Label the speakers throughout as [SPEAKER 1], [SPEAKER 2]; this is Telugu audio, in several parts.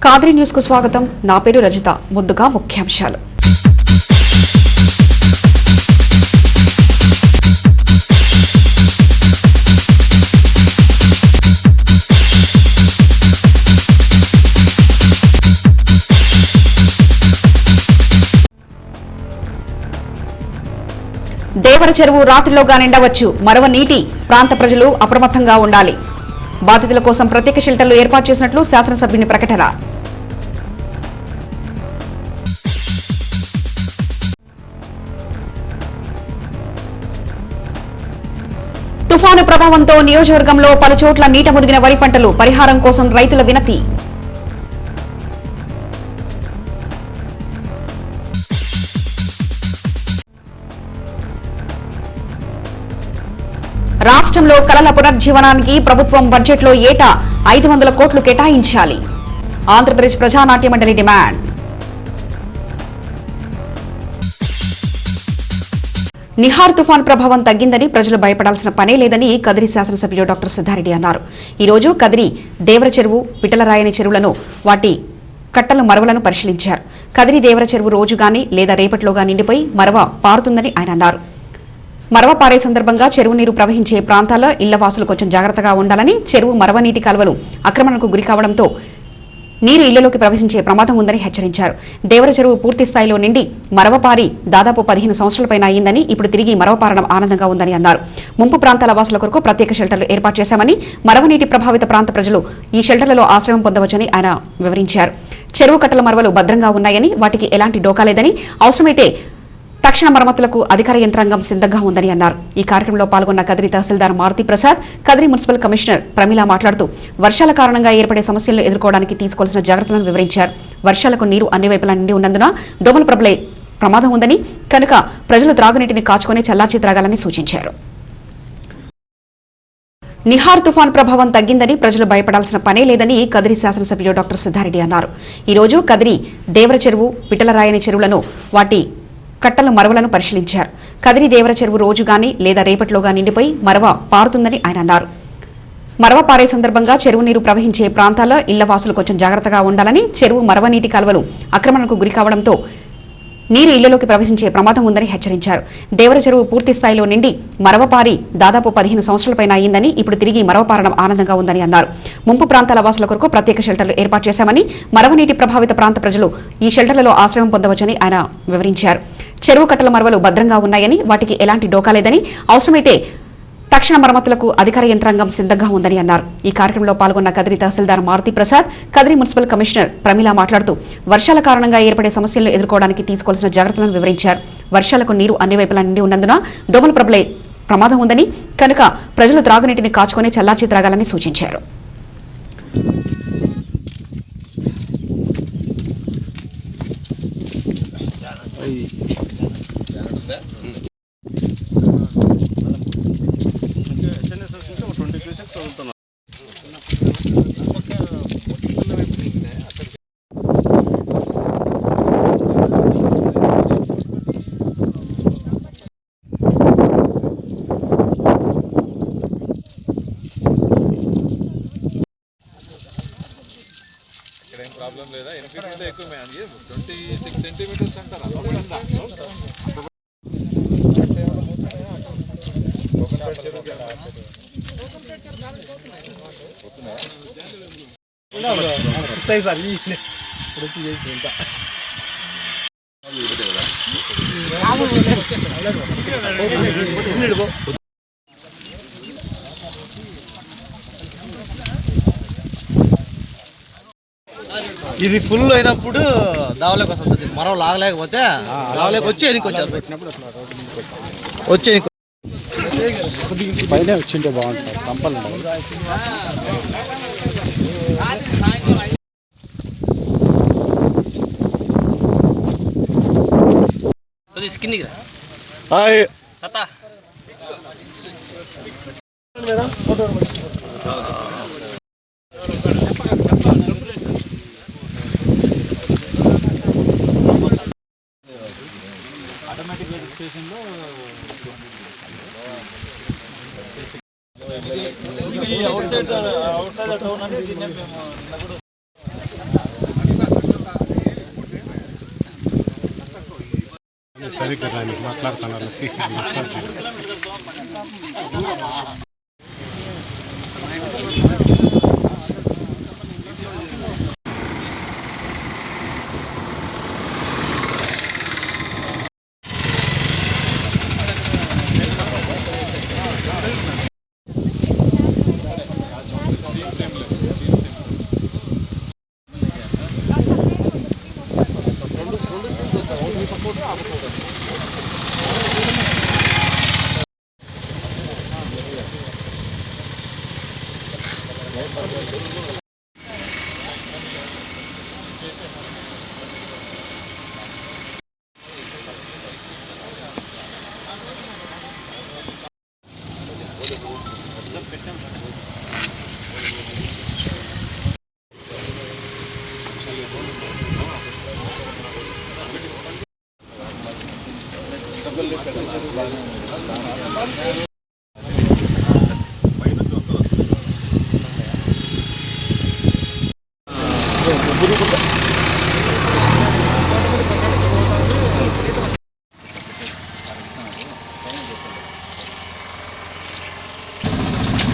[SPEAKER 1] కాదరి న్యూస్ కు స్వాగతం. నా పేరు రజిత. ముందుగా ముఖ్యాంశాలు. దేవర చెరువు రాత్రిలోగా నిండవచ్చు. మరవ నీటి ప్రాంత ప్రజలు అప్రమత్తంగా ఉండాలి. బాధితుల కోసం ప్రత్యేక షెల్టర్లు ఏర్పాటు చేసినట్లు శాసనసభ్యుని ప్రకటన. తుఫాను ప్రభావంతో నియోజకవర్గంలో పలు చోట్ల నీట మునిగిన వరి పంటలు. పరిహారం కోసం రైతుల వినతి. రాష్ట్రంలో కళల పునర్జీవనానికి ప్రభుత్వం బడ్జెట్లో ఏటా 500 కోట్లు కేటాయించాలి. ఆంధ్రప్రదేశ్ ప్రజానాట్య మండలి డిమాండ్. నిహార్ తుఫాన్ ప్రభావం తగ్గిందని ప్రజలు భయపడాల్సిన పనే లేదని కదిరి శాసనసభ్యుడు డాక్టర్ సిద్ధారెడ్డి అన్నారు. ఈ రోజు కదిరి దేవర చెరువు, పిటలరాయని చెరువులను వాటి కట్టల మరవలను పరిశీలించారు. కదిరి దేవర చెరువు రోజు గాని లేదా రేపటిలోగా నిండిపోయి మరవ పారుతుందని ఆయన అన్నారు. మరవ పారే సందర్భంగా చెరువు నీరు ప్రవహించే ప్రాంతాల్లో ఇళ్ల వాసులు కొంచెం జాగ్రత్తగా ఉండాలని, చెరువు మరవ నీటి కాలువలు ఆక్రమణకు గురి కావడంతో నీరు ఇళ్లలోకి ప్రవేశించే ప్రమాదం ఉందని హెచ్చరించారు. దేవర చెరువు పూర్తి స్థాయిలో నిండి మరవపారి దాదాపు 15 సంవత్సరాలపైన అయిందని, ఇప్పుడు తిరిగి మరవపారడం ఆనందంగా ఉందని అన్నారు. ముంపు ప్రాంతాల వాసుల కొరకు ప్రత్యేక షెల్టర్లు ఏర్పాటు చేశామని, మరవనీటి ప్రభావిత ప్రాంత ప్రజలు ఈ షెల్టర్లలో ఆశ్రయం పొందవచ్చని ఆయన వివరించారు. చెరువు కట్టల మరవలు భద్రంగా ఉన్నాయని, వాటికి ఎలాంటి డోకా లేదని, అవసరమైతే తక్షణ మరమ్మతులకు అధికార యంత్రాంగం సిద్ధంగా ఉందని అన్నారు. ఈ కార్యక్రమంలో పాల్గొన్న కదిరి తహసీల్దార్ మారుతి ప్రసాద్, కదిరి మున్సిపల్ కమిషనర్ ప్రమీల మాట్లాడుతూ వర్షాల కారణంగా ఏర్పడే సమస్యలను ఎదుర్కోవడానికి తీసుకోవాల్సిన జాగ్రత్తలను వివరించారు. వర్షాలకు నీరు అన్ని వైపులా నిండి ఉన్నందున దోమల ప్రబలే ప్రమాదం ఉందని, కనుక ప్రజలు త్రాగునీటిని కాచుకొని చల్లార్చి త్రాగాలని సూచించారు. నిహార్ తుఫాన్ ప్రభావం తగ్గిందని ప్రజలు భయపడాల్సిన పనే లేదని కదిరి శాసనసభ్యుడు డాక్టర్ సిద్ధారెడ్డి అన్నారు. ఈ రోజు కదిరి దేవర చెరువు, పిటలరాయని చెరువులను వాటి కట్టల మరవలను పరిశీలించారు. కదిరి దేవర చెరువు రోజు గాని లేదా రేపటిలోగా నిండిపోయి మరవ పారుతుందని ఆయన అన్నారు. మరవ పారే సందర్భంగా చెరువు నీరు ప్రవహించే ప్రాంతాల్లో ఇళ్ల వాసులు కొంచెం జాగ్రత్తగా ఉండాలని, చెరువు మరవ నీటి కాలువలు ఆక్రమణకు గురి కావడంతో నీరు ఇళ్లలోకి ప్రవేశించే ప్రమాదం ఉందని హెచ్చరించారు. దేవర చెరువు పూర్తి స్థాయిలో నిండి మరవపారి దాదాపు 15 సంవత్సరాలపైన అయిందని, ఇప్పుడు తిరిగి మరవపారడం ఆనందంగా ఉందని అన్నారు. ముంపు ప్రాంతాల వాసుల కొరకు ప్రత్యేక షెల్టర్లు ఏర్పాటు చేశామని, మరవనీటి ప్రభావిత ప్రాంత ప్రజలు ఈ షెల్టర్లలో ఆశ్రయం పొందవచ్చని ఆయన వివరించారు. చెరువు కట్టల మరవలు భద్రంగా ఉన్నాయని, వాటికి ఎలాంటి డోకా లేదని, అవసరమైతే తక్షణ మరమ్మతులకు అధికార యంత్రాంగం సిద్ధంగా ఉందని అన్నారు. ఈ కార్యక్రమంలో పాల్గొన్న కదిరి తహసీల్దార్ మారుతి ప్రసాద్, కదిరి మున్సిపల్ కమిషనర్ ప్రమీల మాట్లాడుతూ వర్షాల కారణంగా ఏర్పడే సమస్యలను ఎదుర్కోవడానికి తీసుకోవాల్సిన జాగ్రత్తలను వివరించారు. వర్షాలకు నీరు అన్ని వైపులా నిండి ఉన్నందున దోమల ప్రబలే ప్రమాదం ఉందని, కనుక ప్రజలు త్రాగునీటిని కాచుకొని చల్లార్చి త్రాగాలని సూచించారు.
[SPEAKER 2] ప్రాబ్లం లేదా? 8 ఎక్కువ 26 సెంటీమీటర్స్ అంటారు.
[SPEAKER 3] ఇది ఫుల్ అయినప్పుడు దావలోకి వస్తుంది. మరో లాగలేకపోతే దావలోకి వచ్చి ఎనికి వచ్చి
[SPEAKER 4] పైన వచ్చింటే బాగుంటుంది. కంపల్
[SPEAKER 3] స్కిన్
[SPEAKER 2] ఆటోమేటిక్ రిజిస్ట్రేషన్లో అవుట్ సైడ్ టౌన్ అనేది
[SPEAKER 4] సరిగ్గా రాని మాట్లాడుతున్నారు.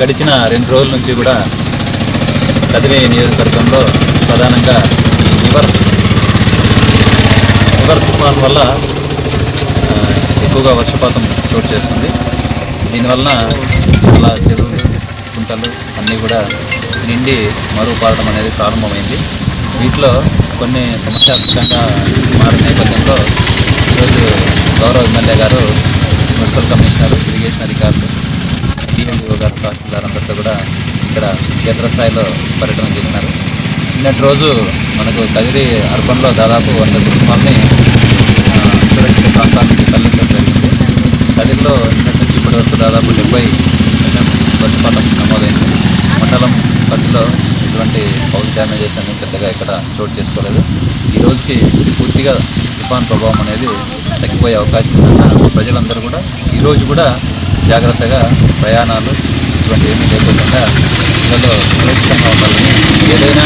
[SPEAKER 5] గడిచిన 2 రోజుల నుంచి కూడా కదిరి నియోజకవర్గంలో ప్రధానంగా ఈ నివర్ తుఫాన్ వల్ల ఎక్కువగా వర్షపాతం చోటు చేసుకుంది. దీనివలన చాలా చెరువులు కుంటలు అన్నీ కూడా నిండి మరుగు పారడం అనేది ప్రారంభమైంది. వీటిలో కొన్ని సమస్యాత్మకంగా మారిన నేపథ్యంలో ఈరోజు గౌరవ ఎమ్మెల్యే గారు, మున్సిపల్ కమిషనర్, ఇరిగేషన్ అధికారులు, డిఎండిఓ గారు, తహసీల్దార్ అందరితో కూడా ఇక్కడ క్షేత్రస్థాయిలో పర్యటన చేసినారు. నిన్నటి రోజు మనకు కదిరి అర్బన్లో దాదాపు 100 కుటుంబాలని సురక్షిత ప్రాంతానికి తరలించడం జరిగింది. కదిరిలో నిన్నటి నుంచి ఇప్పటి వరకు దాదాపు 70 mm వర్షపాతం నమోదైంది. మండలం పరిధిలో ఎటువంటి హౌస్ డ్యామేజెస్ అనేది పెద్దగా ఇక్కడ చోటు చేసుకోలేదు. ఈ రోజుకి పూర్తిగా తుఫాన్ ప్రభావం అనేది తగ్గిపోయే అవకాశం ఉందన్న ప్రజలందరూ కూడా ఈరోజు కూడా జాగ్రత్తగా ప్రయాణాలు ఇటువంటి ఏమీ లేకుండా ఇళ్లలో సురక్షితంగా ఉండాలని, ఏదైనా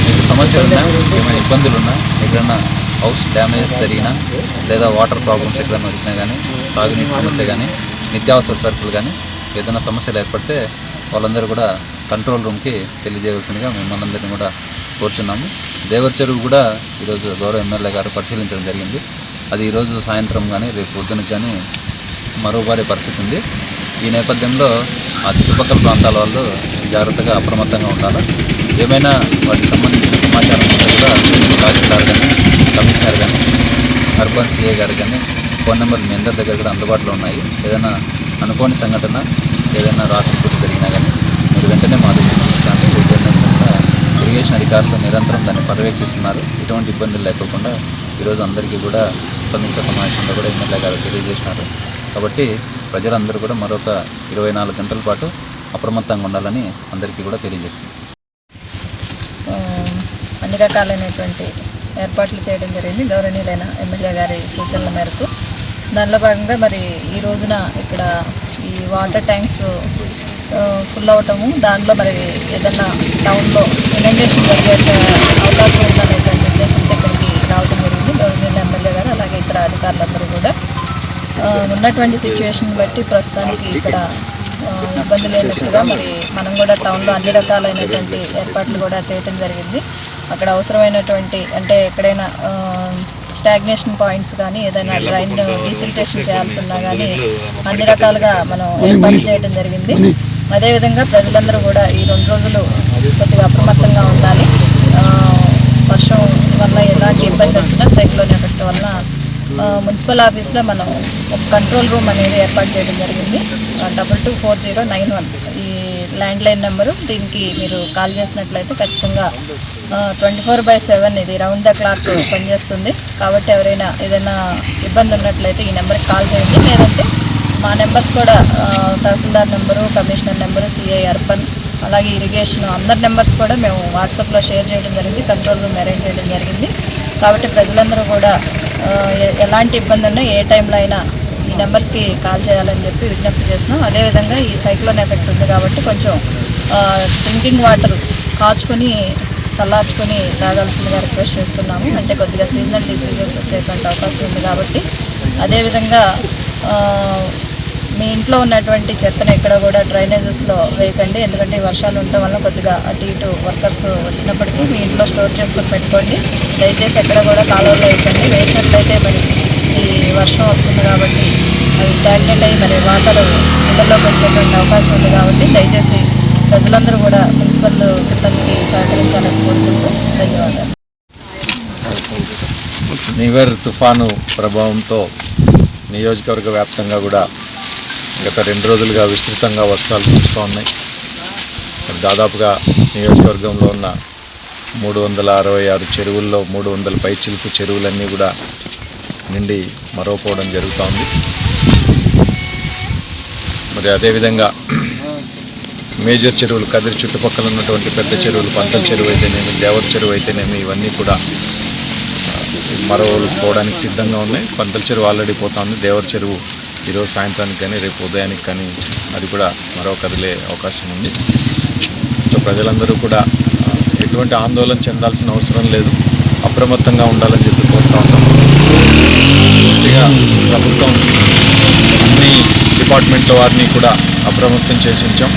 [SPEAKER 5] మీకు సమస్యలు ఉన్నా, ఏమైనా ఇబ్బందులు ఉన్నా, ఎక్కడైనా హౌస్ డ్యామేజెస్ జరిగినా లేదా వాటర్ ప్రాబ్లమ్స్ ఎక్కడైనా వచ్చినా కానీ, తాగునీటి సమస్య కానీ, నిత్యావసర సరుకులు కానీ ఏదైనా సమస్యలు ఏర్పడితే వాళ్ళందరూ కూడా కంట్రోల్ రూమ్కి తెలియజేయవలసిందిగా మిమ్మల్ని అందరినీ కూడా కోరుచున్నాము. దేవర చెరువు కూడా ఈరోజు గౌరవ ఎమ్మెల్యే గారు పరిశీలించడం జరిగింది. అది ఈరోజు సాయంత్రం కానీ రేపు పొద్దునకి కానీ మరోబారే పరిస్థితి ఉంది. ఈ నేపథ్యంలో ఆ చుట్టుపక్కల ప్రాంతాల వాళ్ళు జాగ్రత్తగా అప్రమత్తంగా ఉండాలి. ఏమైనా వాటికి సంబంధించిన సమాచారం ఉంటే కూడా తహసీల్దార్ కానీ, కమిషనర్ కానీ, అర్బన్ సిఐ గారు కానీ ఫోన్ నెంబర్లు మీ అందరి దగ్గర కూడా అందుబాటులో ఉన్నాయి. ఏదైనా అనుకోని సంఘటన, ఏదైనా రాకపోతే జరిగినా కానీ మీరు వెంటనే మా దగ్గర తీసుకురండి. ఇరిగేషన్ అధికారులు నిరంతరం దాన్ని పర్యవేక్షిస్తున్నారు. ఎటువంటి ఇబ్బందులు లేకుండా ఈరోజు అందరికీ కూడా సమీక్ష సమావేశంలో కూడా ఎమ్మెల్యే గారు తెలియజేసినారు. కాబట్టి ప్రజలందరూ కూడా మరొక 24 గంటల పాటు అప్రమత్తంగా ఉండాలని అందరికీ కూడా తెలియజేస్తుంది.
[SPEAKER 6] అన్ని రకాలైనటువంటి ఏర్పాట్లు చేయడం జరిగింది గౌరవనీయులైన ఎమ్మెల్యే గారి సూచనల మేరకు. దానిలో భాగంగా మరి ఈ రోజున ఇక్కడ ఈ వాటర్ ట్యాంక్స్ ఫుల్ అవటము, దాంట్లో మరి ఏదన్నా టౌన్లో ఇనండేషన్ జరిగే అవకాశం ఉందనేటువంటి ఉద్దేశంతో ఇక్కడికి రావడం జరిగింది గౌరవనీయుల ఎమ్మెల్యే గారు, అలాగే ఇతర అధికారులందరూ కూడా. ఉన్నటువంటి సిచ్యువేషన్ బట్టి ప్రస్తుతానికి ఇక్కడ ఇబ్బంది లేనట్టుగా మరి మనం కూడా టౌన్లో అన్ని రకాలైనటువంటి ఏర్పాట్లు కూడా చేయటం జరిగింది. అక్కడ అవసరమైనటువంటి అంటే ఎక్కడైనా స్టాగ్నేషన్ పాయింట్స్ కానీ, ఏదైనా డ్రైన్ డీసిల్టేషన్ చేయాల్సి ఉన్నా కానీ అన్ని రకాలుగా మనం ఏర్పాటు చేయడం జరిగింది. అదేవిధంగా ప్రజలందరూ కూడా ఈ 2 రోజులు కొద్దిగా అప్రమత్తంగా ఉండాలి. వర్షం వల్ల ఎలాంటి ఇబ్బంది వచ్చినా సైక్లోన్ ఎఫెక్ట్ వల్ల మున్సిపల్ ఆఫీస్లో మనం ఒక కంట్రోల్ రూమ్ అనేది ఏర్పాటు చేయడం జరిగింది. 224091 ఈ ల్యాండ్లైన్ నెంబరు. దీనికి మీరు కాల్ చేసినట్లయితే ఖచ్చితంగా 24/7 ఇది రౌండ్ ద క్లాక్ పనిచేస్తుంది. కాబట్టి ఎవరైనా ఏదైనా ఇబ్బంది ఉన్నట్లయితే ఈ నెంబర్కి కాల్ చేయండి. లేదంటే మా నెంబర్స్ కూడా tahsildar number, commissioner number, CI urban, అలాగే ఇరిగేషన్ అందరి నెంబర్స్ కూడా మేము వాట్సాప్లో షేర్ చేయడం జరిగింది. కంట్రోల్ రూమ్ అరేంజ్ చేయడం జరిగింది. కాబట్టి ప్రజలందరూ కూడా ఎలాంటి ఇబ్బంది ఉన్నా ఏ టైంలో అయినా ఈ నెంబర్స్కి కాల్ చేయాలని చెప్పి విజ్ఞప్తి చేస్తున్నాం. అదేవిధంగా ఈ సైక్లోన్ ఎఫెక్ట్ ఉంది కాబట్టి కొంచెం డ్రింకింగ్ వాటర్ కాచుకొని చల్లార్చుకొని తాగాల్సిందిగా రిక్వెస్ట్ చేస్తున్నాము. అంటే కొద్దిగా సీజనల్ డిసీజెస్ వచ్చేటువంటి అవకాశం ఉంది కాబట్టి అదేవిధంగా మీ ఇంట్లో ఉన్నటువంటి చెత్తను ఎక్కడ కూడా డ్రైనేజెస్లో వేయకండి. ఎందుకంటే వర్షాలు ఉండటం వల్ల కొద్దిగా అటు ఇటు వర్కర్స్ వచ్చినప్పటికీ మీ ఇంట్లో స్టోర్ చేసుకొని పెట్టుకోండి. దయచేసి ఎక్కడ కూడా కాలువల్లో వేయకండి. వేసినట్లయితే మరి ఈ వర్షం వస్తుంది కాబట్టి అవి స్టాగ్నెట్ అయ్యి మరి వాటర్ ఇళ్లలోకి వచ్చేటువంటి అవకాశం ఉంది కాబట్టి దయచేసి ప్రజలందరూ కూడా మున్సిపల్ సిబ్బందికి సహకరించాలని కోరుకుంటూ ధన్యవాదాలు.
[SPEAKER 2] నివర్ తుఫాను ప్రభావంతో నియోజకవర్గ వ్యాప్తంగా కూడా గత 2 రోజులుగా విస్తృతంగా వర్షాలు కురుస్తూ ఉన్నాయి. దాదాపుగా నియోజకవర్గంలో ఉన్న 366 చెరువుల్లో 300 పైచిలుకు చెరువులన్నీ కూడా నిండి మరవపోవడం జరుగుతోంది. మరి అదేవిధంగా మేజర్ చెరువులు కదిరి చుట్టుపక్కల ఉన్నటువంటి పెద్ద చెరువులు పంతల చెరువు అయితేనేమి, దేవర చెరువు అయితేనేమి ఇవన్నీ కూడా మరవపోవడానికి సిద్ధంగా ఉన్నాయి. పంతల చెరువు ఆల్రెడీ పోతుంది. దేవర చెరువు ఈరోజు సాయంత్రానికి కానీ రేపు ఉదయానికి కానీ అది కూడా మరో కదిలే అవకాశం ఉంది. సో ప్రజలందరూ కూడా ఎటువంటి ఆందోళన చెందాల్సిన అవసరం లేదు, అప్రమత్తంగా ఉండాలని చెప్పి కోరుతా ఉన్నాం. పూర్తిగా ప్రభుత్వం అన్ని డిపార్ట్మెంట్ల వారిని కూడా అప్రమత్తం చేసి ఉంచాం.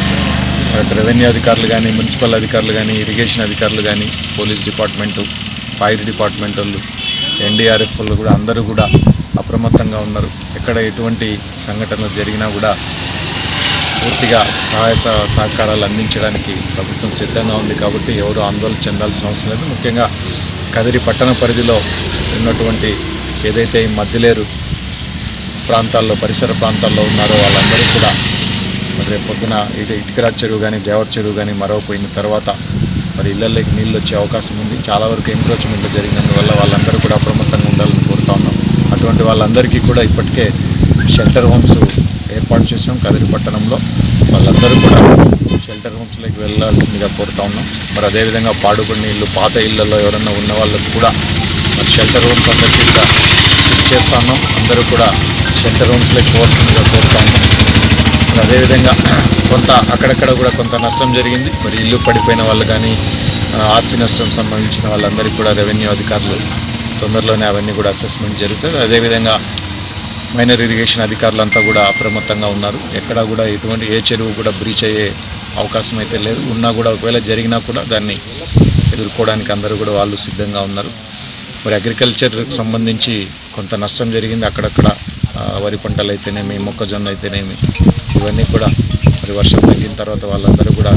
[SPEAKER 2] రెవెన్యూ అధికారులు కానీ, మున్సిపల్ అధికారులు కానీ, ఇరిగేషన్ అధికారులు కానీ, పోలీస్ డిపార్ట్మెంటు, ఫైర్ డిపార్ట్మెంట్ వాళ్ళు, ఎన్డీఆర్ఎఫ్ వాళ్ళు కూడా అందరూ కూడా అప్రమత్తంగా ఉన్నారు. ఎక్కడ ఎటువంటి సంఘటనలు జరిగినా కూడా పూర్తిగా సహాయ సహకారాలు అందించడానికి ప్రభుత్వం సిద్ధంగా ఉంది. కాబట్టి ఎవరు ఆందోళన చెందాల్సిన అవసరం లేదు. ముఖ్యంగా కదిరి పట్టణ పరిధిలో ఉన్నటువంటి ఏదైతే ఈ మధ్యలేరు ప్రాంతాల్లో పరిసర ప్రాంతాల్లో ఉన్నారో వాళ్ళందరూ కూడా మరి రేపు పొద్దున ఇటుకరాజ్ చెరువు కానీ దేవర చెరువు కానీ మరవపోయిన తర్వాత మరి ఇళ్లలోకి నీళ్ళు వచ్చే అవకాశం ఉంది. చాలా వరకు ఎంక్రోచ్మెంట్ జరిగినందువల్ల వాళ్ళందరూ కూడా అప్రమత్తంగా ఉండాలని కోరుతా ఉన్నాం. అటువంటి వాళ్ళందరికీ కూడా ఇప్పటికే షెల్టర్ హోమ్స్ ఏర్పాటు చేసాం కదిరి పట్టణంలో. వాళ్ళందరూ కూడా షెల్టర్ హోమ్స్లోకి వెళ్ళాల్సిందిగా కోరుతా ఉన్నాం. మరి అదేవిధంగా పాడుబడిన ఇళ్ళు, పాత ఇళ్లలో ఎవరన్నా ఉన్న వాళ్ళకు కూడా మరి షెల్టర్ హోమ్స్ అందరికీ కూడా షిఫ్ట్ చేస్తా ఉన్నాం. అందరూ కూడా షెల్టర్ హోమ్స్లోకి పోవాల్సిందిగా కోరుతా ఉన్నాం. మరి అదేవిధంగా కొంత అక్కడక్కడ కూడా కొంత నష్టం జరిగింది. మరి ఇల్లు పడిపోయిన వాళ్ళు కానీ, ఆస్తి నష్టం సంబంధించిన వాళ్ళందరికీ కూడా రెవెన్యూ అధికారులు తొందరలోనే అవన్నీ కూడా అసెస్మెంట్ జరుగుతుంది. అదేవిధంగా మైనర్ ఇరిగేషన్ అధికారులంతా కూడా అప్రమత్తంగా ఉన్నారు. ఎక్కడా కూడా ఎటువంటి ఏ చెరువు కూడా బ్రీచ్ అయ్యే అవకాశం అయితే లేదు. ఉన్నా కూడా ఒకవేళ జరిగినా కూడా దాన్ని ఎదుర్కోవడానికి అందరూ కూడా వాళ్ళు సిద్ధంగా ఉన్నారు. మరి అగ్రికల్చర్కి సంబంధించి కొంత నష్టం జరిగింది. అక్కడక్కడ వరి పంటలు అయితేనేమి, మొక్కజొన్న అయితేనేమి ఇవన్నీ కూడా మరి వర్షం తగ్గిన తర్వాత వాళ్ళందరూ కూడా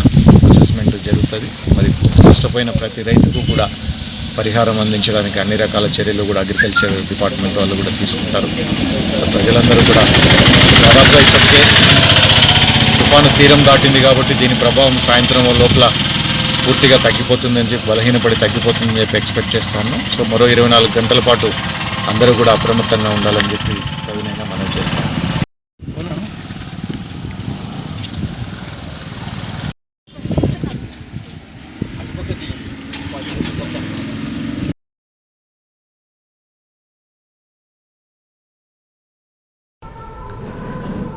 [SPEAKER 2] అసెస్మెంట్ జరుగుతుంది. మరి నష్టపోయిన ప్రతి రైతుకు కూడా పరిహారం అందించడానికి అన్ని రకాల చర్యలు కూడా అగ్రికల్చర్ డిపార్ట్మెంట్ వాళ్ళు కూడా తీసుకుంటారు. సో ప్రజలందరూ కూడా దాదాపుగా ఇప్పటికే తుఫాను తీరం దాటింది కాబట్టి దీని ప్రభావం సాయంత్రం లోపల పూర్తిగా తగ్గిపోతుందని చెప్పి, బలహీనపడి తగ్గిపోతుందని చెప్పి ఎక్స్పెక్ట్ చేస్తా ఉన్నాం. సో మరో 24 గంటల పాటు అందరూ కూడా అప్రమత్తంగా ఉండాలని చెప్పి సవినయంగా మనం చేస్తాం.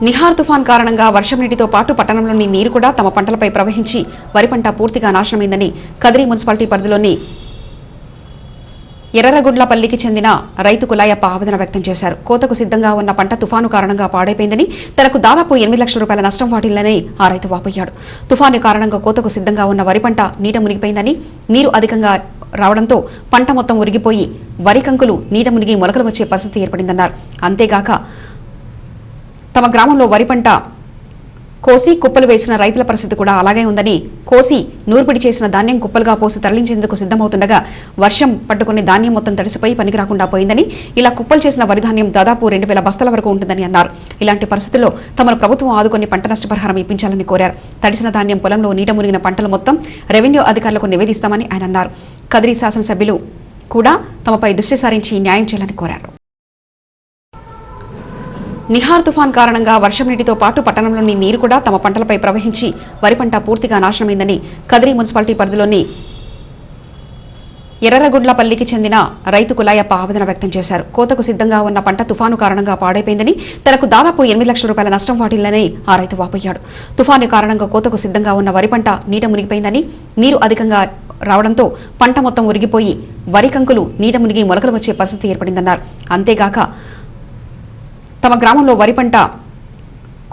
[SPEAKER 1] నిహార్ తుఫాన్ కారణంగా వర్షం నీటితో పాటు పట్టణంలోని నీరు కూడా తమ పంటలపై ప్రవహించి వరి పంట పూర్తిగా నాశనమైందని కదిరి మున్సిపాలిటీ పరిధిలోని ఎర్రగుండ్లపల్లికి చెందిన రైతు కులాయప్ప ఆవేదన వ్యక్తం చేశారు. కోతకు సిద్ధంగా ఉన్న పంట తుఫాను కారణంగా పాడైపోయిందని, తనకు దాదాపు 8 లక్షల రూపాయల నష్టం వాటిల్లని ఆ రైతు వాపోయాడు. తుఫాను కారణంగా కోతకు సిద్ధంగా ఉన్న వరి పంట నీట మునిగిపోయిందని, నీరు అధికంగా రావడంతో పంట మొత్తం ఉరిగిపోయి వరి కంకులు నీట మునిగి మొలకలు వచ్చే పరిస్థితి ఏర్పడిందన్నారు. అంతేగాక తమ గ్రామంలో వరి పంట కోసి కుప్పలు వేసిన రైతుల పరిస్థితి కూడా అలాగే ఉందని, కోసి నూర్పిడి చేసిన ధాన్యం కుప్పలుగా పోసి తరలించేందుకు సిద్ధమవుతుండగా వర్షం పట్టుకుని ధాన్యం మొత్తం తడిసిపోయి పనికి రాకుండా పోయిందని, ఇలా కుప్పలు చేసిన వరి ధాన్యం దాదాపు 2000 బస్తాల వరకు ఉంటుందని అన్నారు. ఇలాంటి పరిస్థితుల్లో తమను ప్రభుత్వం ఆదుకొని పంట నష్టపరిహారం ఇప్పించాలని కోరారు. తడిసిన ధాన్యం పొలంలో నీట మునిగిన పంటలు మొత్తం రెవెన్యూ అధికారులకు నివేదిస్తామని ఆయన అన్నారు. కదిరి శాసనసభ్యులు కూడా తమపై దృష్టి సారించి న్యాయం చేయాలని కోరారు. నిహార్ తుఫాన్ కారణంగా వర్షం నీటితో పాటు పట్టణంలోని నీరు కూడా తమ పంటలపై ప్రవహించి వరి పంట పూర్తిగా నాశనమైందని కదిరి మున్సిపాలిటీ పరిధిలోని ఎర్రగుండ్లపల్లికి చెందిన రైతు కులాయప్ప ఆవేదన వ్యక్తం చేశారు. కోతకు సిద్ధంగా ఉన్న పంట తుఫాను కారణంగా పాడైపోయిందని, తనకు దాదాపు 8 లక్షల రూపాయల నష్టం వాటిల్లని ఆ రైతు వాపోయాడు. తుఫాను కారణంగా కోతకు సిద్ధంగా ఉన్న వరి పంట నీట మునిగిపోయిందని, నీరు అధికంగా రావడంతో పంట మొత్తం ఉరిగిపోయి వరి కంకులు నీట మునిగి మొలకలు వచ్చే పరిస్థితి ఏర్పడిందన్నారు. అంతేగాక తమ గ్రామంలో వరి పంట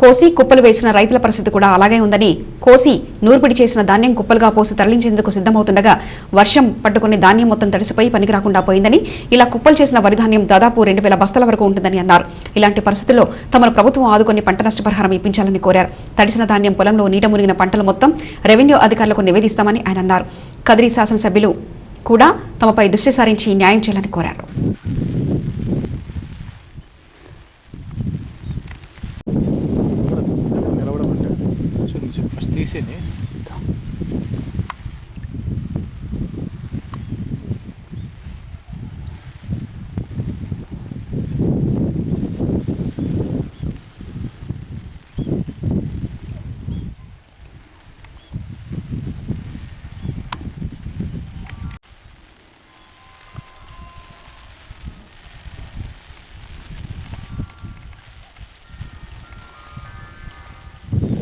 [SPEAKER 1] కోసి కుప్పలు వేసిన రైతుల పరిస్థితి కూడా అలాగే ఉందని, కోసి నూర్పిడి చేసిన ధాన్యం కుప్పలుగా పోసి తరలించేందుకు సిద్ధమవుతుండగా వర్షం పట్టుకుని ధాన్యం మొత్తం తడిసిపోయి పనికి రాకుండా పోయిందని, ఇలా కుప్పలు చేసిన వరి ధాన్యం దాదాపు 2000 బస్తాల వరకు ఉంటుందని అన్నారు. ఇలాంటి పరిస్థితుల్లో తమను ప్రభుత్వం ఆదుకొని పంట నష్టపరిహారం ఇప్పించాలని కోరారు. తడిసిన ధాన్యం పొలంలో నీట మునిగిన పంటలు మొత్తం రెవెన్యూ అధికారులకు నివేదిస్తామని ఆయన అన్నారు. కదిరి శాసనసభ్యులు కూడా తమపై దృష్టి సారించి న్యాయం చేయాలని కోరారు.
[SPEAKER 4] తీసేని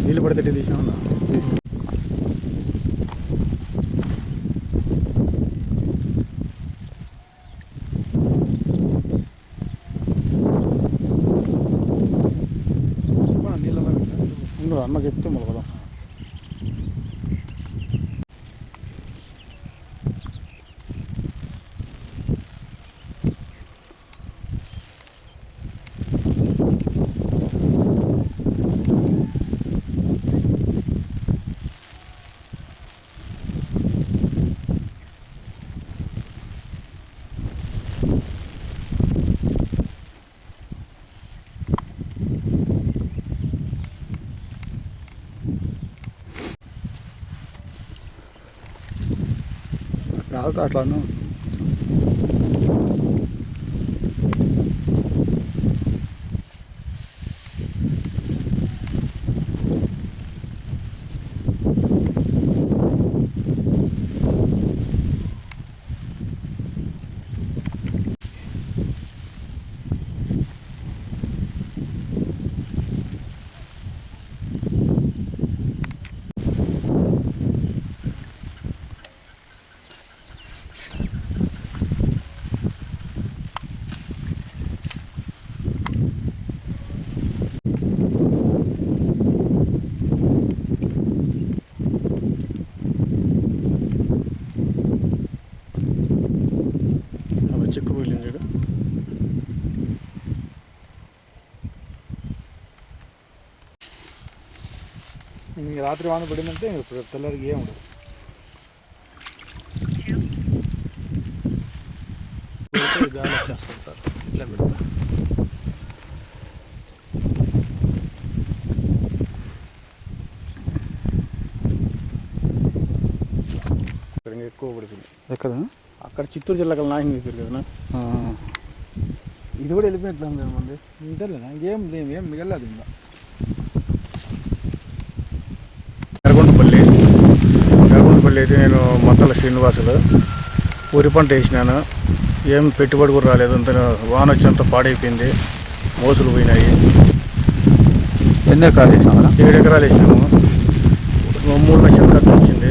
[SPEAKER 4] నీళ్ళు పడితే తీసినా అన్న చెప్తే మొదలు కాదు అట్లాను చిక్కుపోయింది. ఇంక రాత్రి వాన పడిందంటే ఇప్పుడు తెల్లరికి ఏం ఉండదు. గాలి వచ్చేస్తుంది సార్ ఇట్లా పెడతా ఎక్కువ పడుతుంది. ఎక్కడ అక్కడ చిత్తూరు జిల్లాకు నాశనం అయిపోయారు కదా. ఇది కూడా వెళ్ళిపోయినట్లు మంది ఇంతలేనా ఇంకేం ఏం మిగలదు. ఇంకా ఎర్రగొండపల్లి అయితే నేను మొత్తల శ్రీనివాసులు వరి పంట వేసినాను. ఏం పెట్టుబడి కూడా రాలేదు. అంత వాన వచ్చి అంత పాడైపోయింది. మోసులు పోయినాయి. ఎన్ని ఎకరాలు వేసినాము? 7 ఎకరాలు వేసినాము. 3 లక్షల ఖర్చు వచ్చింది.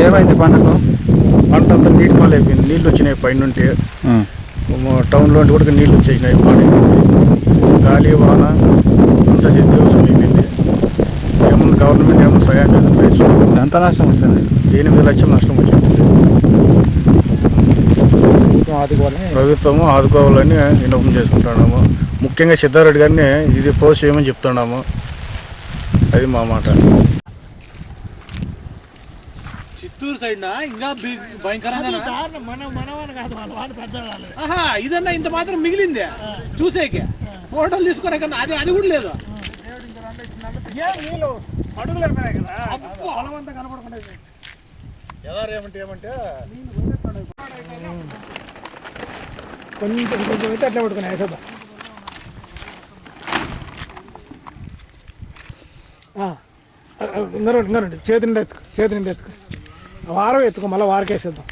[SPEAKER 4] ఏమైంది పంటకు? పంట అంతా నీటి పాలు అయిపోయింది. నీళ్ళు వచ్చినాయి పైనుంటి. టౌన్లో కూడా నీళ్ళు వచ్చేసినాయి. పాడైపోయింది. గాలి వాన అంతా దేవసం అయిపోయింది. ఏమన్నా గవర్నమెంట్ ఏమన్నా సహాయం చేస్తుంది. ఎంత నష్టం వచ్చింది? 8 లక్షలు నష్టం వచ్చింది. ప్రభుత్వము ఆదుకోవాలని విన్నపం చేసుకుంటున్నాము. ముఖ్యంగా సిద్ధారెడ్డి గారిని ఇది పోస్ట్ చేయమని చెప్తున్నాము. అది మా మాట.
[SPEAKER 7] చిత్తూరు సైడ్ ఇంకా భయంకరంగా ఇదన్నా ఇంత మాత్రం మిగిలిందే చూసేకే. ఫోటోలు తీసుకునే కన్నా అది కూడా లేదు.
[SPEAKER 8] కొంచెం అయితే అట్లా పట్టుకున్నాయి వేసేద్దాం. ఇంగారండి చేతి నిండా ఎత్తుకు వారం ఎత్తుకో మళ్ళీ వారకేసేద్దాం.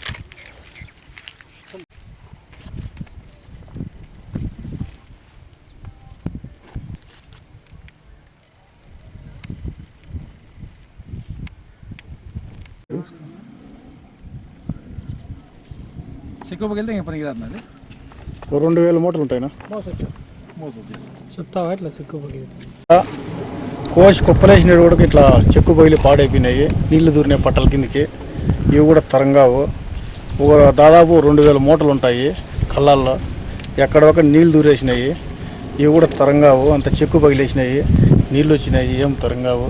[SPEAKER 7] చెక్కుపోకి వెళ్తే ఇంకా పనికిరాదు అది
[SPEAKER 4] 2000 మూటలు ఉంటాయినా
[SPEAKER 7] మోసం వచ్చేసి
[SPEAKER 8] చెప్తావా ఇట్లా చిక్కుపోయి
[SPEAKER 4] కోసి కుప్పలేసిన కూడా ఇట్లా చెక్కు బయలు పాడైపోయినాయి, నీళ్లు దూరినాయి పట్టల కిందకి. ఇవి కూడా తరంగావు. దాదాపు 2000 మూటలు ఉంటాయి కళ్ళాల్లో. ఎక్కడొక్కడ నీళ్లు దూరేసినాయి, ఇవి కూడా తరంగావు. అంత చెక్కు పగిలేసినాయి, నీళ్ళు వచ్చినాయి, ఏం తరంగావు.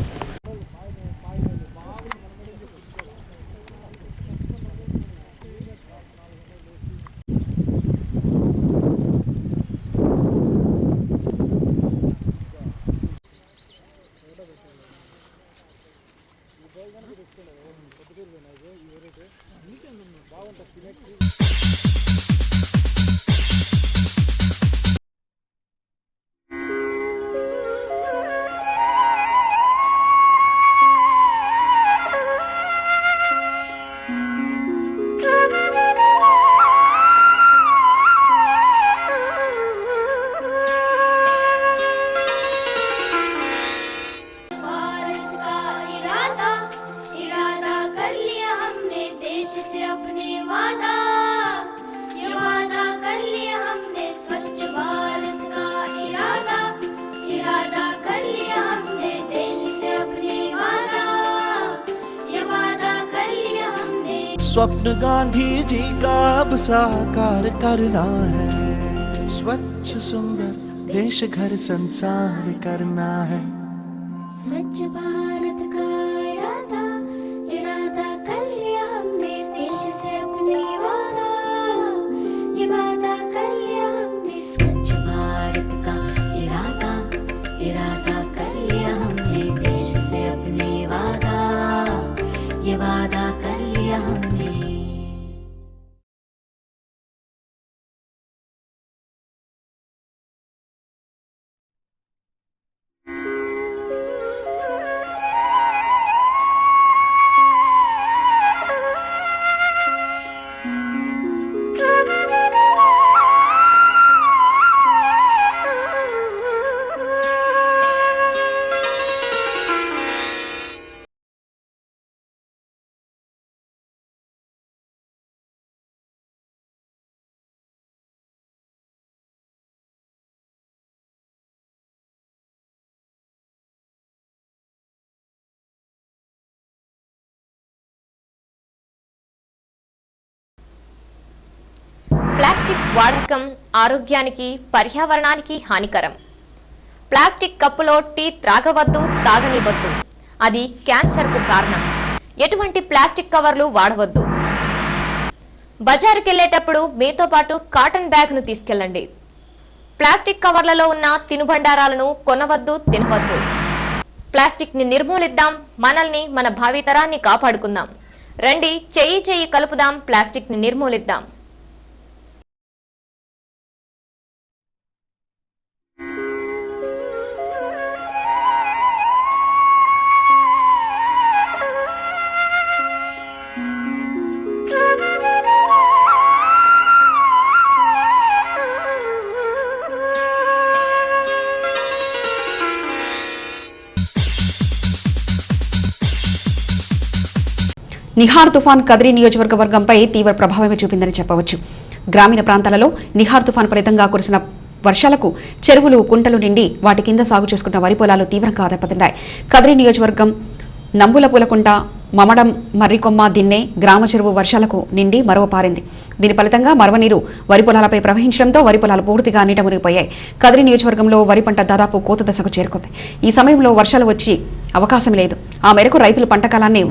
[SPEAKER 9] स्वप्न गांधी जी का अब साकार करना है, स्वच्छ सुंदर देश घर संसार करना है।
[SPEAKER 10] स्वच्छ भारत का इरादा इरादा कर लिया हमने, देश से अपने वादा ये वादा कर लिया हमने। स्वच्छ भारत का इरादा इरादा कर लिया हमने, देश से अपने वादा ये वादा कर लिया हमने।
[SPEAKER 11] ప్లాస్టిక్ వాడకం ఆరోగ్యానికి పర్యావరణానికి హానికరం. ప్లాస్టిక్ కప్పులో టీ త్రాగవద్దు, తాగనివద్దు. అది క్యాన్సర్కు కారణం. ఎటువంటి ప్లాస్టిక్ కవర్లు వాడవద్దు. బజారుకెళ్లేటప్పుడు మీతో పాటు కాటన్ బ్యాగ్ను తీసుకెళ్లండి. ప్లాస్టిక్ కవర్లలో ఉన్న తినుబండారాలను కొనవద్దు, తినవద్దు. ప్లాస్టిక్ ని నిర్మూలిద్దాం, మనల్ని మన భావితరాన్ని కాపాడుకుందాం. రండి, చెయ్యి చెయ్యి కలుపుదాం, ప్లాస్టిక్ ని నిర్మూలిద్దాం.
[SPEAKER 1] నిహార్ తుఫాన్ కదిరి నియోజకవర్గంపై తీవ్ర ప్రభావమే చూపిందని చెప్పవచ్చు. గ్రామీణ ప్రాంతాలలో నిహార్ తుఫాన్ ఫలితంగా కురిసిన వర్షాలకు చెరువులు, కుంటలు నిండి వాటి కింద సాగు చేసుకున్న వరి పొలాలు తీవ్రంగా దెబ్బతిన్నాయి. కదిరి నియోజకవర్గం నంబులపూలకుంట, మమడం, మర్రికొమ్మ, దిన్నె గ్రామ చెరువు వర్షాలకు నిండి మరవ పారింది. దీని ఫలితంగా మరవనీరు వరి పొలాలపై ప్రవహించడంతో వరి పొలాలు పూర్తిగా నీట మునిగిపోయాయి. కదిరి నియోజకవర్గంలో వరి పంట దాదాపు కోత దశకు చేరుకుంది. ఈ సమయంలో వర్షాలు వచ్చి అవకాశం లేదు. ఆ మేరకు రైతులు పంట కాలాన్ని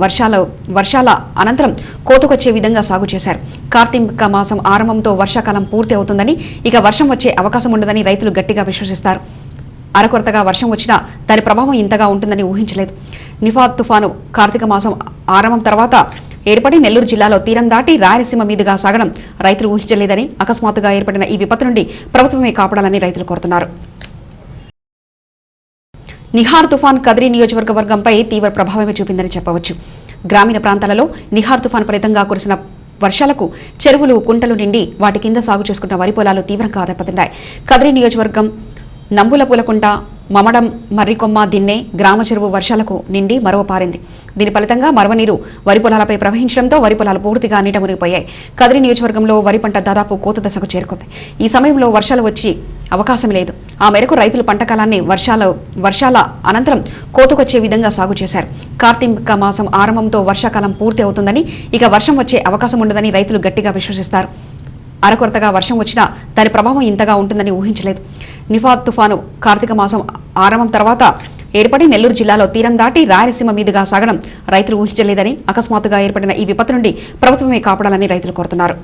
[SPEAKER 1] వర్షాల అనంతరం కోతకొచ్చే విధంగా సాగు చేశారు. కార్తీక మాసం ఆరంభంతో వర్షాకాలం పూర్తి అవుతుందని, ఇక వర్షం వచ్చే అవకాశం ఉండదని రైతులు గట్టిగా విశ్వసిస్తారు. అరకొరతగా వర్షం వచ్చినా దాని ప్రభావం ఇంతగా ఉంటుందని ఊహించలేదు. నిఫార్ తుఫాను కార్తీక మాసం ఆరంభం తర్వాత ఏర్పడి నెల్లూరు జిల్లాలో తీరం దాటి రాయలసీమ మీదుగా సాగడం రైతులు ఊహించలేదని, అకస్మాత్తుగా ఏర్పడిన ఈ విపత్తు నుండి ప్రభుత్వమే కాపాడాలని రైతులు కోరుతున్నారు. నిహార్ తుఫాన్ కదిరి నియోజకవర్గంపై తీవ్ర ప్రభావమే చూపిందని చెప్పవచ్చు. గ్రామీణ ప్రాంతాలలో నిహార్ తుఫాన్ ఫలితంగా కురిసిన వర్షాలకు చెరువులు, కుంటలు నిండి వాటి కింద సాగు చేసుకున్న వరి పొలాలు తీవ్రంగా దెబ్బతిన్నాయి. కదిరి నియోజకవర్గం నంబులపూలకుంట, మమడం, మర్రికొమ్మ, దిన్నె గ్రామ చెరువు వర్షాలకు నిండి మరవ పారింది. దీని ఫలితంగా మరవ నీరు వరి పొలాలపై ప్రవహించడంతో వరి పొలాలు పూర్తిగా నీట మునిగిపోయాయి. కదిరి నియోజకవర్గంలో వరి పంట దాదాపు కోత దశకు చేరుకుంది. ఈ సమయంలో వర్షాలు వచ్చి అవకాశం లేదు. ఆ మేరకు రైతులు పంట కాలాన్ని వర్షాల అనంతరం కోతకొచ్చే విధంగా సాగు చేశారు. కార్తీక మాసం ఆరంభంతో వర్షాకాలం పూర్తి అవుతుందని, ఇక వర్షం వచ్చే అవకాశం ఉండదని రైతులు గట్టిగా విశ్వసిస్తారు. అరకొరతగా వర్షం వచ్చినా దాని ప్రభావం ఇంతగా ఉంటుందని ఊహించలేదు. నిఫా తుఫాను కార్తీక మాసం ఆరంభం తర్వాత ఏర్పడి నెల్లూరు జిల్లాలో తీరం దాటి రాయలసీమ మీదుగా సాగడం రైతులు ఊహించలేదని, అకస్మాత్తుగా ఏర్పడిన ఈ విపత్తు నుండి ప్రభుత్వమే కాపాడాలని రైతులు కోరుతున్నారు.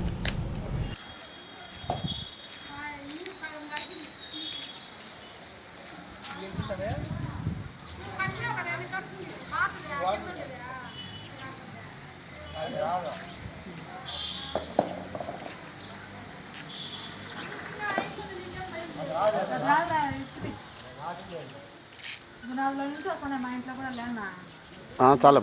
[SPEAKER 12] చాలా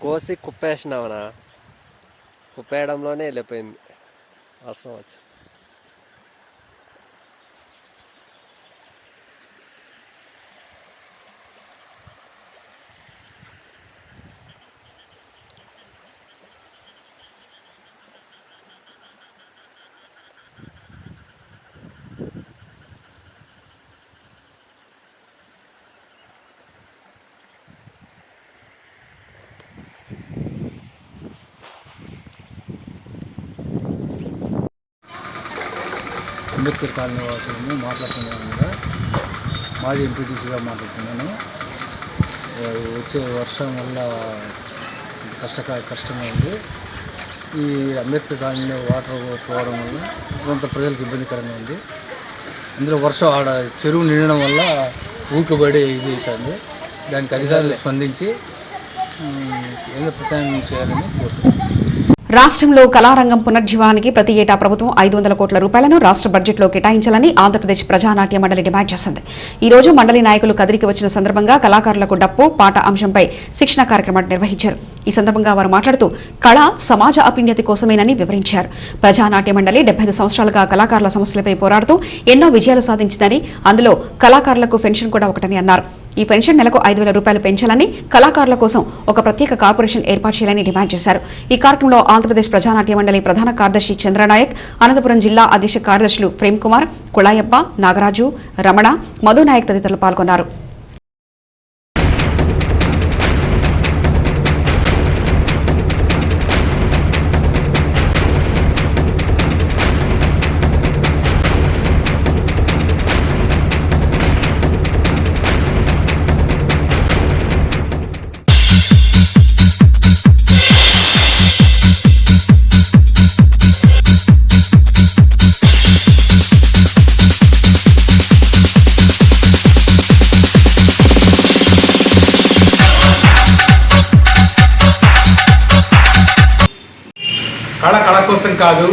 [SPEAKER 12] కోసి కుప్పేసినామనా, కుప్పేయడంలోనే వెళ్ళిపోయింది వర్షం వచ్చి.
[SPEAKER 4] అంబేద్కర్ కాలనీ వాసులను మాట్లాడుతున్నాను కదా, మాజీ ఎంపీటీసీగా మాట్లాడుతున్నాను. వచ్చే వర్షం వల్ల కష్టంగా ఉంది. ఈ అంబేద్కర్ కాలనీలో వాటర్ పోవడం వల్ల కొంత ప్రజలకు ఇబ్బందికరంగా ఉంది. ఇందులో వర్షం ఆడ చెరువు నిండడం వల్ల ఊట్లు పడి ఇది అవుతుంది. దానికి అధికారులు స్పందించి ఏదో ప్రత్యామ్నాయం చేయాలని కోరుతున్నాను.
[SPEAKER 1] రాష్ట్రంలో కళారంగం పునర్జీవానికి ప్రతి ఏటా ప్రభుత్వం 500 కోట్ల రూపాయలను రాష్ట్ర బడ్జెట్లో కేటాయించాలని ఆంధ్రప్రదేశ్ ప్రజానాట్య మండలి డిమాండ్ చేసింది. ఈ రోజు మండలి నాయకులు కదిరికి వచ్చిన సందర్భంగా కళాకారులకు డప్పు, పాట అంశంపై శిక్షణ కార్యక్రమాన్ని నిర్వహించారు. ఈ సందర్భంగా వారు మాట్లాడుతూ కళ సమాజ అభ్యున్నతి కోసమేనని వివరించారు. ప్రజానాట్య మండలి 75 సంవత్సరాలుగా కళాకారుల సమస్యలపై పోరాడుతూ ఎన్నో విజయాలు సాధించిందని, అందులో కళాకారులకు పెన్షన్ కూడా ఒకటని అన్నారు. ఈ పెన్షన్ నెలకు 5,000 రూపాయలు పెంచాలని, కళాకారుల కోసం ఒక ప్రత్యేక కార్పొరేషన్ ఏర్పాటు చేయాలని డిమాండ్ చేశారు. ఈ కార్యక్రమంలో ఆంధ్రప్రదేశ్ ప్రజానాట్య మండలి ప్రధాన కార్యదర్శి చంద్రనాయక్, అనంతపురం జిల్లా అధ్యక్ష కార్యదర్శులు ప్రేమ్ కుమార్, కుళాయప్ప, నాగరాజు, రమణ, మధునాయక్ తదితరులు పాల్గొన్నారు.
[SPEAKER 13] కళ కోసం కాదు,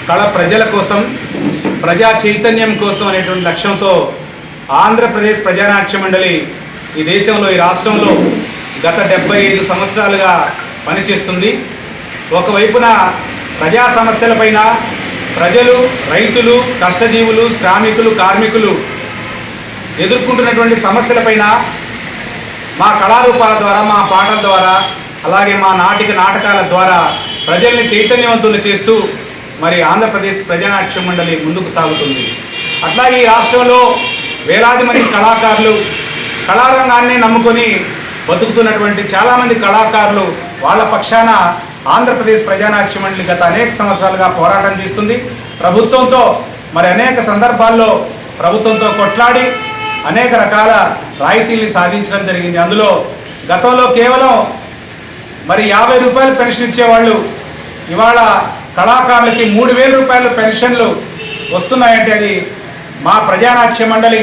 [SPEAKER 13] కళ ప్రజల కోసం, ప్రజా చైతన్యం కోసం అనేటువంటి లక్ష్యంతో ఆంధ్రప్రదేశ్ ప్రజానాట్య మండలి ఈ దేశంలో, ఈ రాష్ట్రంలో గత 75 సంవత్సరాలుగా పనిచేస్తుంది. ఒకవైపున ప్రజా సమస్యలపైన ప్రజలు, రైతులు, కష్టజీవులు, శ్రామికులు, కార్మికులు ఎదుర్కొంటున్నటువంటి సమస్యలపైన మా కళారూపాల ద్వారా, మా పాటల ద్వారా, అలాగే మా నాటకాల ద్వారా ప్రజల్ని చైతన్యవంతులు చేస్తూ మరి ఆంధ్రప్రదేశ్ ప్రజానాట్య మండలి ముందుకు సాగుతుంది. అట్లాగే ఈ రాష్ట్రంలో వేలాది మంది కళాకారులు కళారంగాన్ని నమ్ముకొని బతుకుతున్నటువంటి చాలామంది కళాకారులు వాళ్ళ పక్షాన ఆంధ్రప్రదేశ్ ప్రజానాట్య మండలి గత అనేక సంవత్సరాలుగా పోరాటం చేస్తుంది. ప్రభుత్వంతో మరి అనేక సందర్భాల్లో ప్రభుత్వంతో కొట్లాడి అనేక రకాల రాయితీల్ని సాధించడం జరిగింది. అందులో గతంలో కేవలం మరి 50 రూపాయలు పెన్షన్ ఇచ్చేవాళ్ళు ఇవాళ కళాకారులకి 3,000 రూపాయల పెన్షన్లు వస్తున్నాయంటే అది మా ప్రజానాట్య మండలి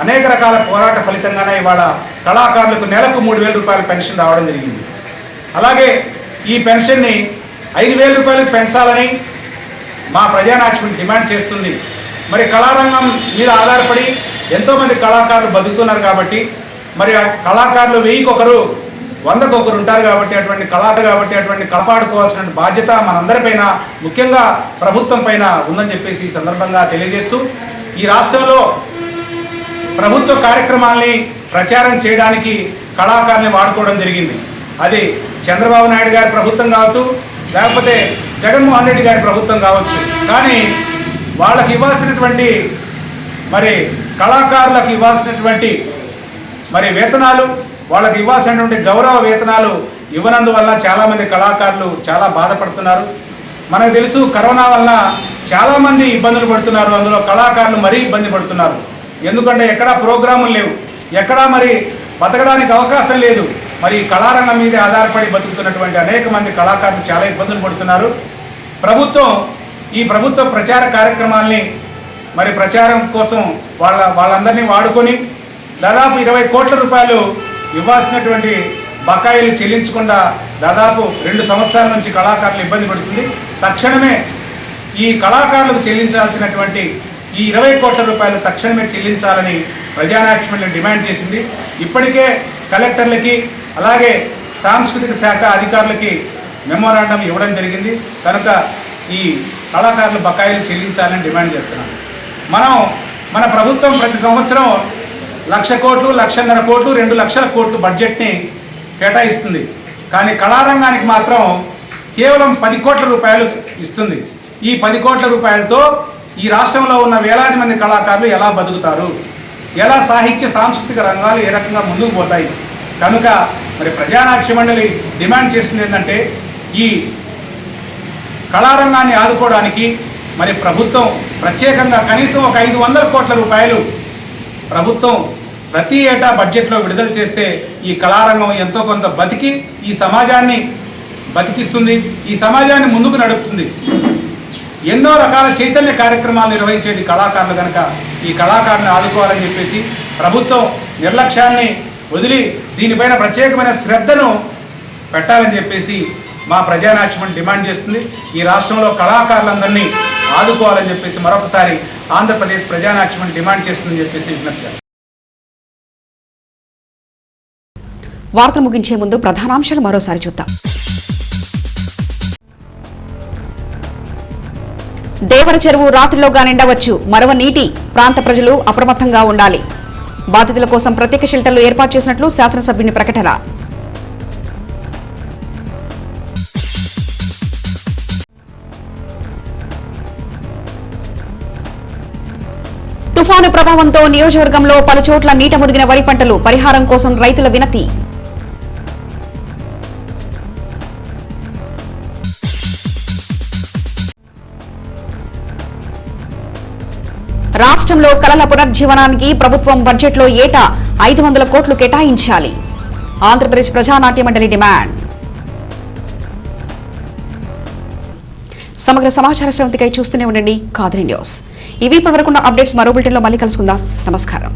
[SPEAKER 13] అనేక రకాల పోరాట ఫలితంగానే ఇవాళ కళాకారులకు నెలకు 3,000 రూపాయల పెన్షన్ రావడం జరిగింది. అలాగే ఈ పెన్షన్ని 5,000 రూపాయలకు పెంచాలని మా ప్రజానాట్య మండలి డిమాండ్ చేస్తుంది. మరి కళారంగం మీద ఆధారపడి ఎంతోమంది కళాకారులు బతుకుతున్నారు కాబట్టి మరి ఆ కళాకారులు 1000కి 100కి ఉంటారు కాబట్టి అటువంటి కాపాడుకోవాల్సిన బాధ్యత మనందరిపైన, ముఖ్యంగా ప్రభుత్వం పైన ఉందని చెప్పేసి ఈ సందర్భంగా తెలియజేస్తూ ఈ రాష్ట్రంలో ప్రభుత్వ కార్యక్రమాల్ని ప్రచారం చేయడానికి కళాకారుల్ని వాడుకోవడం జరిగింది. అది చంద్రబాబు నాయుడు గారి ప్రభుత్వం కావచ్చు, లేకపోతే జగన్మోహన్ రెడ్డి గారి ప్రభుత్వం కావచ్చు. కానీ వాళ్ళకి ఇవ్వాల్సినటువంటి మరి కళాకారులకు ఇవ్వాల్సినటువంటి మరి వేతనాలు, వాళ్ళకి ఇవ్వాల్సినటువంటి గౌరవ వేతనాలు ఇవ్వనందువల్ల చాలామంది కళాకారులు చాలా బాధపడుతున్నారు. మనకు తెలుసు కరోనా వల్ల చాలామంది ఇబ్బందులు పడుతున్నారు. అందులో కళాకారులు మరీ ఇబ్బంది పడుతున్నారు. ఎందుకంటే ఎక్కడా ప్రోగ్రాములు లేవు, ఎక్కడా మరి బతకడానికి అవకాశం లేదు. మరి కళారంగం మీద ఆధారపడి బతుకుతున్నటువంటి అనేక మంది కళాకారులు చాలా ఇబ్బందులు పడుతున్నారు. ఈ ప్రభుత్వ ప్రచార కార్యక్రమాల్ని మరి ప్రచారం కోసం వాళ్ళందరినీ వాడుకొని దాదాపు 20 కోట్ల రూపాయలు ఇవ్వాల్సినటువంటి బకాయిలు చెల్లించకుండా దాదాపు 2 సంవత్సరాల నుంచి కళాకారులు ఇబ్బంది పడుతుంది. తక్షణమే ఈ కళాకారులకు చెల్లించాల్సినటువంటి ఈ 20 కోట్ల రూపాయలు తక్షణమే చెల్లించాలని ప్రజానాట్య మండలి డిమాండ్ చేసింది. ఇప్పటికే కలెక్టర్లకి అలాగే సాంస్కృతిక శాఖ అధికారులకి మెమోరాండం ఇవ్వడం జరిగింది. కనుక ఈ కళాకారుల బకాయిలు చెల్లించాలని డిమాండ్ చేస్తున్నాం. మన ప్రభుత్వం ప్రతి సంవత్సరం 1,00,000 కోట్లు, 1,50,000 కోట్లు, 2 లక్షల కోట్లు బడ్జెట్ని కేటాయిస్తుంది. కానీ కళారంగానికి మాత్రం కేవలం 10 కోట్ల రూపాయలు ఇస్తుంది. ఈ 10 కోట్ల రూపాయలతో ఈ రాష్ట్రంలో ఉన్న వేలాది మంది కళాకారులు ఎలా బతుకుతారు, ఎలా సాహిత్య సాంస్కృతిక రంగాలు ఏ రకంగా ముందుకు పోతాయి? కనుక మరి ప్రజానాట్య మండలి డిమాండ్ చేస్తుంది ఏంటంటే ఈ కళారంగాన్ని ఆదుకోవడానికి మరి ప్రభుత్వం ప్రత్యేకంగా కనీసం ఒక 500 కోట్ల రూపాయలు ప్రభుత్వం ప్రతి ఏటా బడ్జెట్లో విడుదల చేస్తే ఈ కళారంగం ఎంతో కొంత బతికి ఈ సమాజాన్ని బతికిస్తుంది, ఈ సమాజాన్ని ముందుకు నడుపుతుంది. ఎన్నో రకాల చైతన్య కార్యక్రమాలు నిర్వహించేది కళాకారులు. కనుక ఈ కళాకారులను ఆదుకోవాలని చెప్పేసి ప్రభుత్వం నిర్లక్ష్యాన్ని వదిలి దీనిపైన ప్రత్యేకమైన శ్రద్ధను పెట్టాలని చెప్పేసి మా ప్రజానాట్య మండలి డిమాండ్ చేస్తుంది. ఈ రాష్ట్రంలో కళాకారులందరినీ ఆదుకోవాలని చెప్పేసి మరొకసారి ఆంధ్రప్రదేశ్ ప్రజానాట్య మండలి డిమాండ్ చేస్తుందని చెప్పేసి విజ్ఞప్తి చేస్తాం.
[SPEAKER 1] వార్తలు ముగించే ముందు ప్రధానాంశాలు మరోసారి చూద్దాం. దేవర చెరువు రాత్రిలోగా నిండవచ్చు, మరవ నీటి ప్రాంత ప్రజలు అప్రమత్తంగా ఉండాలి. బాధితుల కోసం ప్రత్యేక షెల్టర్లు ఏర్పాటు చేసినట్లు శాసనసభ్యుని ప్రకటన. తుఫాను ప్రభావంతో నియోజకవర్గంలో పలుచోట్ల నీట మునిగిన వరి పంటలు, పరిహారం కోసం రైతుల వినతి. రాష్ట్రంలో కళల పునర్జీవనానికి ప్రభుత్వం బడ్జెట్లో ఏటా 500 కోట్లు కేటాయించాలి. ఆంధ్రప్రదేశ్ ప్రజానాట్య మండలి డిమాండ్. సమగ్ర సమాచార శ్రవంతికై చూస్తూనే ఉండండి కాదరి న్యూస్. ఇవి ఇప్పటివరకున్న అప్డేట్స్. మరో బులెటిన్లో మళ్ళీ కలుసుకుందాం. నమస్కారం.